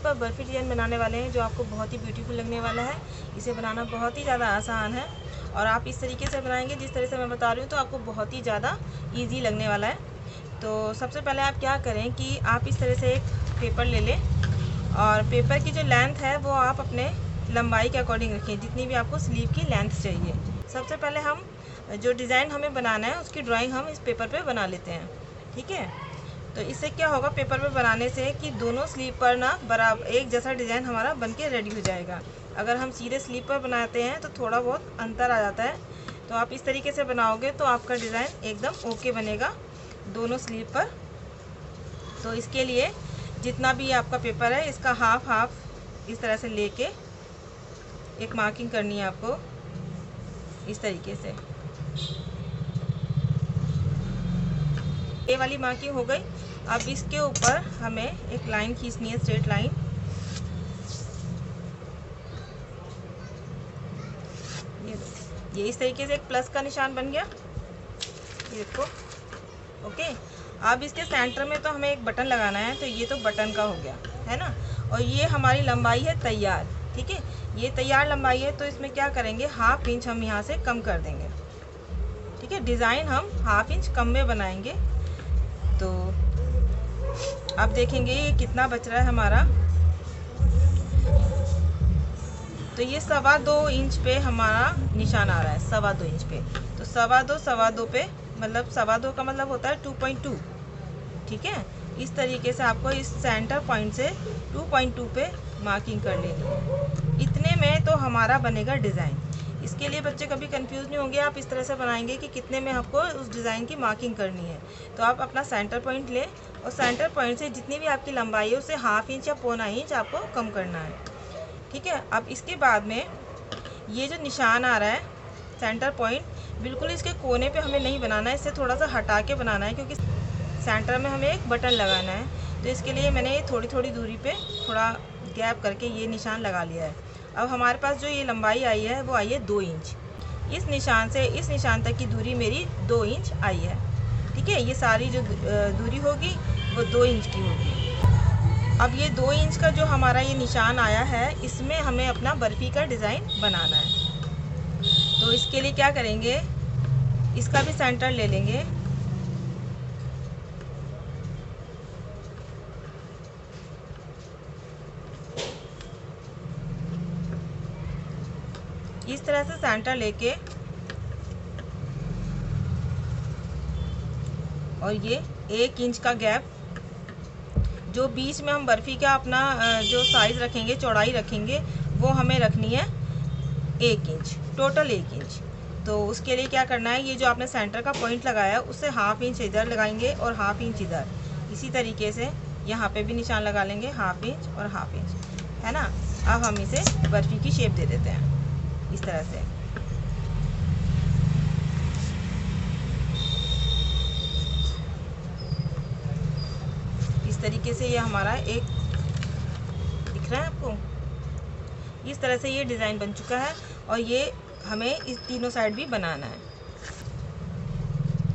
Sleeve पर barfi design बनाने वाले हैं जो आपको बहुत ही ब्यूटीफुल लगने वाला है। इसे बनाना बहुत ही ज़्यादा आसान है और आप इस तरीके से बनाएंगे जिस तरह से मैं बता रही हूँ तो आपको बहुत ही ज़्यादा ईजी लगने वाला है। तो सबसे पहले आप क्या करें कि आप इस तरह से एक पेपर ले लें और पेपर की जो लेंथ है वो आप अपने लंबाई के अकॉर्डिंग रखिए, जितनी भी आपको स्लीव की लेंथ चाहिए। सबसे पहले हम जो डिज़ाइन हमें बनाना है उसकी ड्राइंग हम इस पेपर पे बना लेते हैं, ठीक है। तो इससे क्या होगा पेपर पे बनाने से कि दोनों स्लीव पर ना बराबर एक जैसा डिज़ाइन हमारा बनके रेडी हो जाएगा। अगर हम सीधे स्लीव पर बनाते हैं तो थोड़ा बहुत अंतर आ जाता है। तो आप इस तरीके से बनाओगे तो आपका डिज़ाइन एकदम ओके बनेगा दोनों स्लीव पर। तो इसके लिए जितना भी आपका पेपर है इसका हाफ इस तरह से लेके एक मार्किंग करनी है आपको इस तरीके से। ये वाली मार्किंग हो गई। अब इसके ऊपर हमें एक लाइन खींचनी है, स्ट्रेट लाइन। ये इस तरीके से एक प्लस का निशान बन गया, ये देखो। ओके, अब इसके सेंटर में तो हमें एक बटन लगाना है, तो ये तो बटन का हो गया है ना। और ये हमारी लंबाई है तैयार, ठीक है। ये तैयार लंबाई है तो इसमें क्या करेंगे, हाफ इंच हम यहाँ से कम कर देंगे, ठीक है। डिज़ाइन हम हाफ इंच कम में बनाएंगे। तो अब देखेंगे ये कितना बच रहा है हमारा। तो ये 2.25 इंच पे हमारा निशान आ रहा है, 2.25 इंच पे। तो 2.25 पे मतलब 2.25 का मतलब होता है 2.2, ठीक है। इस तरीके से आपको इस सेंटर पॉइंट से 2.2 पे मार्किंग कर लेनी है। इतने में तो हमारा बनेगा डिज़ाइन। इसके लिए बच्चे कभी कंफ्यूज नहीं होंगे, आप इस तरह से बनाएंगे कि कितने में आपको उस डिज़ाइन की मार्किंग करनी है। तो आप अपना सेंटर पॉइंट लें और सेंटर पॉइंट से जितनी भी आपकी लंबाई है उसे हाफ इंच या 1.25 इंच आपको कम करना है, ठीक है। अब इसके बाद में ये जो निशान आ रहा है सेंटर पॉइंट, बिल्कुल इसके कोने पे हमें नहीं बनाना है, इससे थोड़ा सा हटा के बनाना है क्योंकि सेंटर में हमें एक बटन लगाना है। तो इसके लिए मैंने ये थोड़ी थोड़ी दूरी पे थोड़ा गैप करके ये निशान लगा लिया है। अब हमारे पास जो ये लंबाई आई है वो आई है 2 इंच। इस निशान से इस निशान तक की दूरी मेरी 2 इंच आई है, ठीक है। ये सारी जो दूरी होगी वो 2 इंच की होगी। अब ये 2 इंच का जो हमारा ये निशान आया है इसमें हमें अपना बर्फ़ी का डिज़ाइन बनाना है। तो इसके लिए क्या करेंगे, इसका भी सेंटर ले लेंगे। इस तरह से सेंटर लेके और ये 1 इंच का गैप, जो बीच में हम बर्फ़ी का अपना जो साइज़ रखेंगे, चौड़ाई रखेंगे, वो हमें रखनी है 1 इंच, टोटल 1 इंच। तो उसके लिए क्या करना है, ये जो आपने सेंटर का पॉइंट लगाया है उससे हाफ इंच इधर लगाएंगे और हाफ इंच इधर। इसी तरीके से यहाँ पे भी निशान लगा लेंगे, हाफ इंच और हाफ इंच, है ना। अब हम इसे बर्फ़ी की शेप दे देते हैं इस तरह से। इस तरीके से ये हमारा एक दिख रहा है आपको, इस तरह से ये डिज़ाइन बन चुका है। और ये हमें इस तीनों साइड भी बनाना है।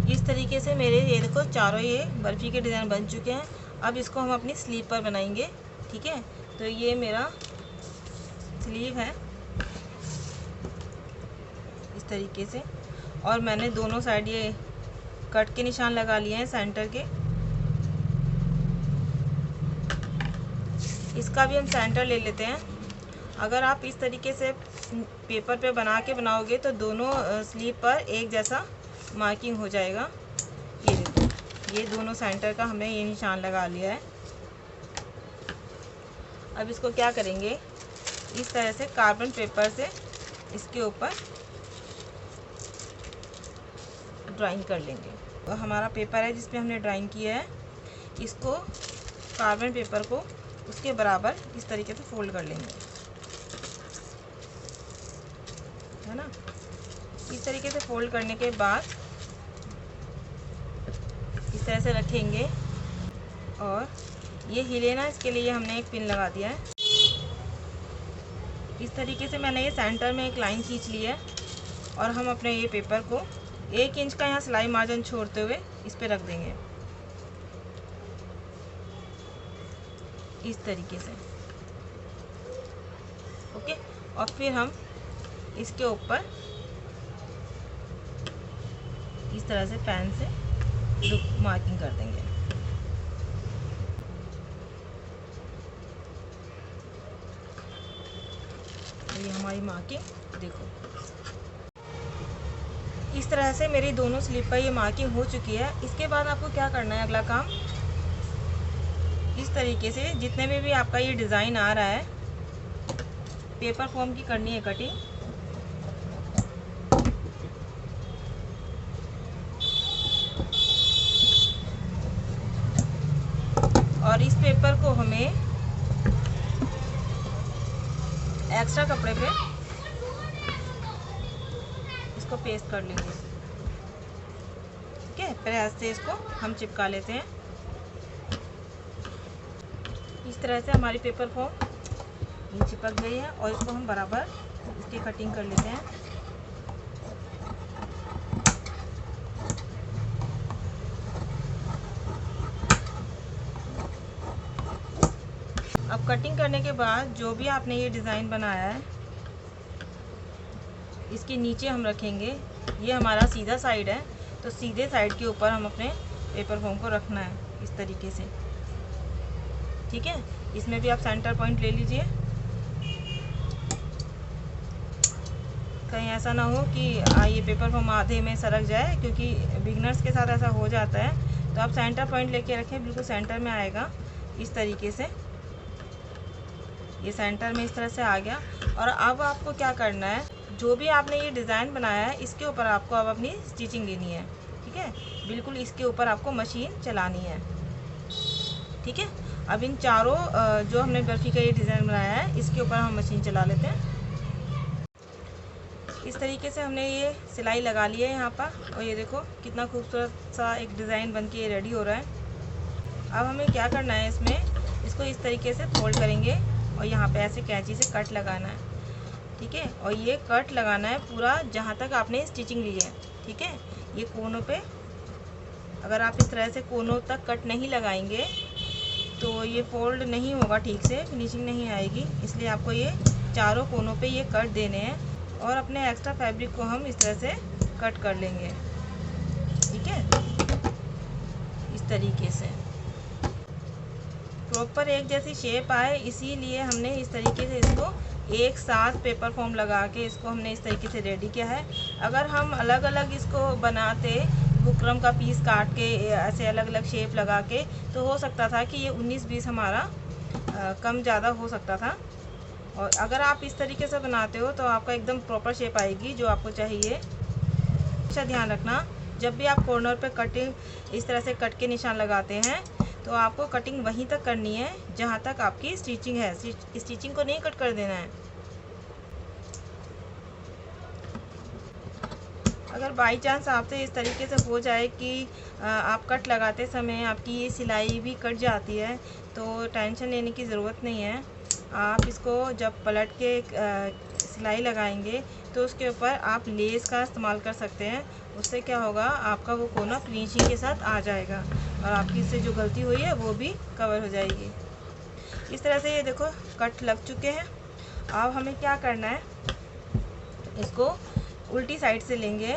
इस तरीके से मेरे ये देखो चारों ये बर्फ़ी के डिज़ाइन बन चुके हैं। अब इसको हम अपनी स्लीव पर बनाएंगे, ठीक है। तो ये मेरा स्लीव है इस तरीके से, और मैंने दोनों साइड ये कट के निशान लगा लिए हैं सेंटर के। इसका भी हम सेंटर ले लेते हैं। अगर आप इस तरीके से पेपर पे बना के बनाओगे तो दोनों स्लीव पर एक जैसा मार्किंग हो जाएगा। ये देखो, ये दोनों सेंटर का हमने ये निशान लगा लिया है। अब इसको क्या करेंगे, इस तरह से कार्बन पेपर से इसके ऊपर ड्राइंग कर लेंगे। तो हमारा पेपर है जिस पे हमने ड्राइंग किया है, इसको कार्बन पेपर को उसके बराबर इस तरीके से फोल्ड कर लेंगे, है ना। इस तरीके से फोल्ड करने के बाद इस तरह से रखेंगे और ये हिले ना, इसके लिए हमने एक पिन लगा दिया है। इस तरीके से मैंने ये सेंटर में एक लाइन खींच ली है और हम अपने ये पेपर को 1 इंच का यहाँ सिलाई मार्जिन छोड़ते हुए इस पे रख देंगे इस तरीके से। ओके। और फिर हम इसके ऊपर इस तरह से पेन से मार्किंग कर देंगे। ये हमारी मार्किंग देखो, इस तरह से मेरी दोनों स्लिप पर ये मार्किंग हो चुकी है। इसके बाद आपको क्या करना है, अगला काम, इस तरीके से जितने में भी आपका ये डिज़ाइन आ रहा है पेपर फॉर्म की करनी है कटिंग। और इस पेपर को हमें एक्स्ट्रा कपड़े पे इसको पेस्ट कर लेंगे। ठीक है, प्रेस से इसको हम चिपका लेते हैं। इस तरह से हमारी पेपर फॉर्म चिपक गई है और इसको हम बराबर इसकी कटिंग कर लेते हैं। अब कटिंग करने के बाद जो भी आपने ये डिज़ाइन बनाया है इसके नीचे हम रखेंगे। ये हमारा सीधा साइड है, तो सीधे साइड के ऊपर हम अपने पेपर फॉर्म को रखना है इस तरीके से। ठीक है, इसमें भी आप सेंटर पॉइंट ले लीजिए। कहीं ऐसा ना हो कि ये पेपर फॉर्म आधे में सरक जाए, क्योंकि बिगनर्स के साथ ऐसा हो जाता है। तो आप सेंटर पॉइंट लेके रखें, बिल्कुल सेंटर में आएगा इस तरीके से। ये सेंटर में इस तरह से आ गया। और अब आपको क्या करना है, जो भी आपने ये डिज़ाइन बनाया है इसके ऊपर आपको अब अपनी स्टिचिंग लेनी है। ठीक है, बिल्कुल इसके ऊपर आपको मशीन चलानी है। ठीक है, अब इन चारों जो हमने बर्फ़ी का ये डिज़ाइन बनाया है इसके ऊपर हम मशीन चला लेते हैं। इस तरीके से हमने ये सिलाई लगा ली है यहाँ पर, और ये देखो कितना खूबसूरत सा एक डिज़ाइन बन के रेडी हो रहा है। अब हमें क्या करना है, इसमें इसको इस तरीके से फोल्ड करेंगे और यहाँ पे ऐसे कैंची से कट लगाना है। ठीक है, और ये कट लगाना है पूरा जहाँ तक आपने स्टिचिंग ली है। ठीक है, ये कोनों पे अगर आप इस तरह से कोनों तक कट नहीं लगाएंगे तो ये फोल्ड नहीं होगा, ठीक से फिनिशिंग नहीं आएगी। इसलिए आपको ये चारों कोनों पे ये कट देने हैं और अपने एक्स्ट्रा फैब्रिक को हम इस तरह से कट कर लेंगे। ठीक है, इस तरीके से प्रॉपर एक जैसी शेप आए, इसीलिए हमने इस तरीके से इसको एक साथ पेपर फॉर्म लगा के इसको हमने इस तरीके से रेडी किया है। अगर हम अलग अलग इसको बनाते, बुकरम का पीस काट के ऐसे अलग अलग शेप लगा के, तो हो सकता था कि ये 19-20 हमारा कम ज़्यादा हो सकता था। और अगर आप इस तरीके से बनाते हो तो आपका एकदम प्रॉपर शेप आएगी जो आपको चाहिए। अच्छा ध्यान रखना, जब भी आप कॉर्नर पे कटिंग इस तरह से कट के निशान लगाते हैं तो आपको कटिंग वहीं तक करनी है जहाँ तक आपकी स्टिचिंग है। स्टिचिंग को नहीं कट कर देना है। अगर बाई चांस आपसे इस तरीके से हो जाए कि आप कट लगाते समय आपकी ये सिलाई भी कट जाती है, तो टेंशन लेने की ज़रूरत नहीं है। आप इसको जब पलट के सिलाई लगाएंगे तो उसके ऊपर आप लेस का इस्तेमाल कर सकते हैं। उससे क्या होगा, आपका वो कोना फिनिशिंग के साथ आ जाएगा और आपकी इससे जो गलती हुई है वो भी कवर हो जाएगी। इस तरह से ये देखो कट लग चुके हैं। अब हमें क्या करना है, इसको उल्टी साइड से लेंगे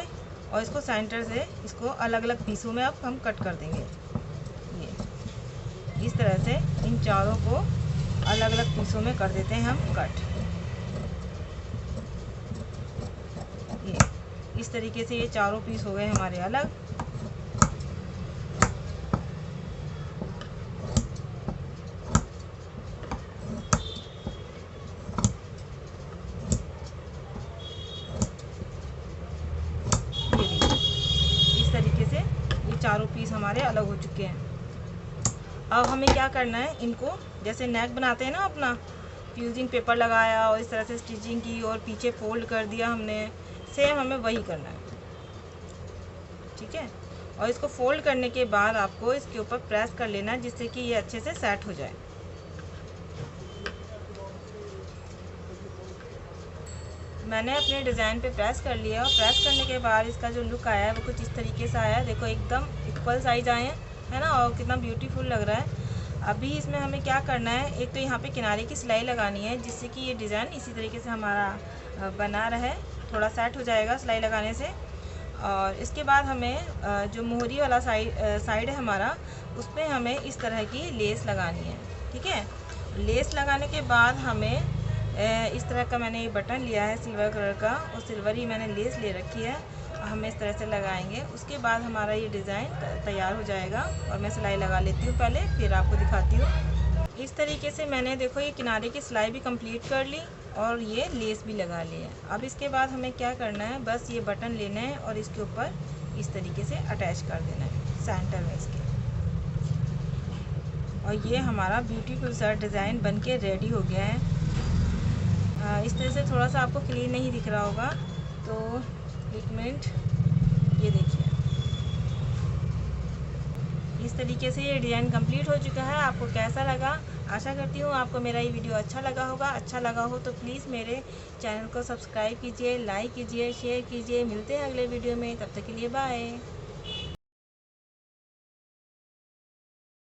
और इसको सेंटर से इसको अलग अलग पीसों में अब हम कट कर देंगे। ये इस तरह से इन चारों को अलग अलग पीसों में कर देते हैं हम कट। ये इस तरीके से ये चारों पीस हो गए हमारे अलग। इस तरीके से ये चारों पीस हमारे अलग हो चुके हैं। अब हमें क्या करना है, इनको जैसे नेक बनाते हैं ना अपना, फ्यूजिंग पेपर लगाया और इस तरह से स्टिचिंग की और पीछे फोल्ड कर दिया हमने, सेम हमें वही करना है। ठीक है, और इसको फोल्ड करने के बाद आपको इसके ऊपर प्रेस कर लेना है जिससे कि ये अच्छे से सेट हो जाए। मैंने अपने डिज़ाइन पे प्रेस कर लिया और प्रेस करने के बाद इसका जो लुक आया है वो कुछ इस तरीके से आया है। देखो एकदम इक्वल साइज आए हैं, है ना, और कितना ब्यूटीफुल लग रहा है। अभी इसमें हमें क्या करना है, एक तो यहाँ पे किनारे की सिलाई लगानी है जिससे कि ये डिज़ाइन इसी तरीके से हमारा बना रहे, थोड़ा सेट हो जाएगा सिलाई लगाने से। और इसके बाद हमें जो मोहरी वाला साइड है हमारा, उस पर हमें इस तरह की लेस लगानी है। ठीक है, लेस लगाने के बाद हमें इस तरह का मैंने ये बटन लिया है सिल्वर कलर का, और सिल्वर ही मैंने लेस ले रखी है, हम इस तरह से लगाएंगे। उसके बाद हमारा ये डिज़ाइन तैयार हो जाएगा। और मैं सिलाई लगा लेती हूँ पहले, फिर आपको दिखाती हूँ। इस तरीके से मैंने देखो ये किनारे की सिलाई भी कंप्लीट कर ली और ये लेस भी लगा ली है। अब इसके बाद हमें क्या करना है, बस ये बटन लेना है और इसके ऊपर इस तरीके से अटैच कर देना है सेंटर में इसके। और ये हमारा ब्यूटीफुल सा डिज़ाइन बनके रेडी हो गया है। इस तरह से थोड़ा सा आपको क्लीन नहीं दिख रहा होगा, तो एक मिनट, ये देखिए इस तरीके से ये डिज़ाइन कंप्लीट हो चुका है। आपको कैसा लगा, आशा करती हूँ आपको मेरा ये वीडियो अच्छा लगा होगा। अच्छा लगा हो तो प्लीज़ मेरे चैनल को सब्सक्राइब कीजिए, लाइक कीजिए, शेयर कीजिए। मिलते हैं अगले वीडियो में, तब तक के लिए बाय।